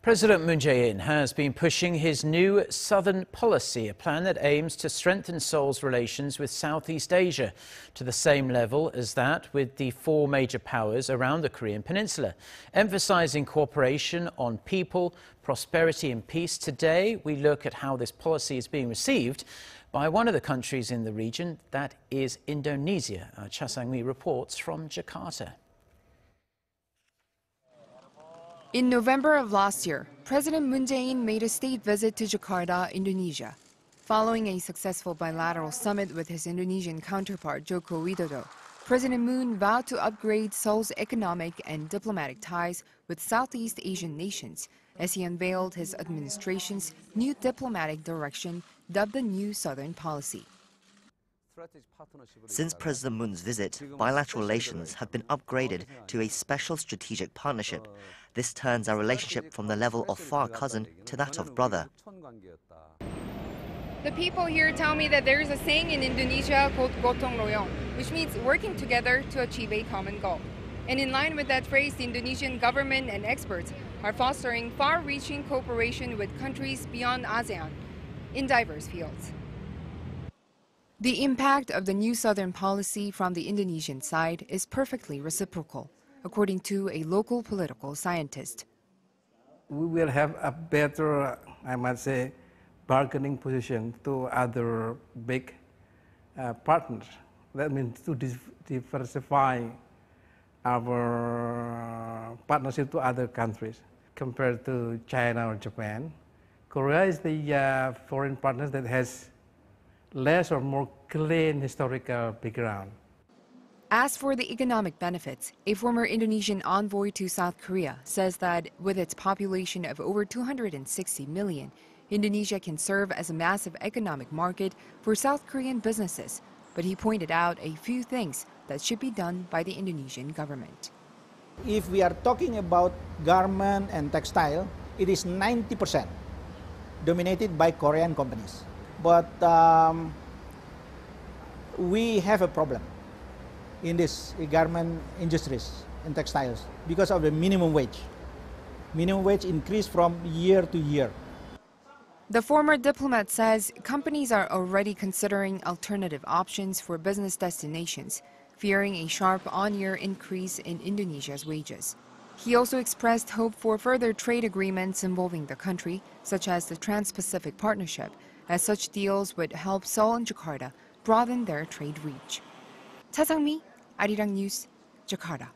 President Moon Jae-in has been pushing his new Southern policy, a plan that aims to strengthen Seoul's relations with Southeast Asia to the same level as that with the four major powers around the Korean Peninsula, emphasizing cooperation on people, prosperity and peace. Today, we look at how this policy is being received by one of the countries in the region, that is Indonesia. Cha Sang-mi reports from Jakarta. In November of last year, President Moon Jae-in made a state visit to Jakarta, Indonesia. Following a successful bilateral summit with his Indonesian counterpart Joko Widodo, President Moon vowed to upgrade Seoul's economic and diplomatic ties with Southeast Asian nations as he unveiled his administration's new diplomatic direction dubbed the New Southern Policy. Since President Moon's visit, bilateral relations have been upgraded to a special strategic partnership. This turns our relationship from the level of far cousin to that of brother. The people here tell me that there is a saying in Indonesia called gotong royong, which means working together to achieve a common goal. And in line with that phrase, the Indonesian government and experts are fostering far-reaching cooperation with countries beyond ASEAN in diverse fields. The impact of the new Southern policy from the Indonesian side is perfectly reciprocal, according to a local political scientist. We will have a better, I must say, bargaining position to other big partners. That means to diversify our partnership to other countries. Compared to China or Japan, Korea is the foreign partner that has less or more clean historical background. As for the economic benefits, a former Indonesian envoy to South Korea says that with its population of over 260 million, Indonesia can serve as a massive economic market for South Korean businesses. But he pointed out a few things that should be done by the Indonesian government. If we are talking about garment and textile, it is 90% dominated by Korean companies. But we have a problem in this garment industries and textiles because of the minimum wage. Minimum wage increased from year to year. The former diplomat says companies are already considering alternative options for business destinations, fearing a sharp on-year increase in Indonesia's wages. He also expressed hope for further trade agreements involving the country, such as the Trans-Pacific Partnership, as such deals would help Seoul and Jakarta broaden their trade reach. Cha Sang-mi, Arirang News, Jakarta.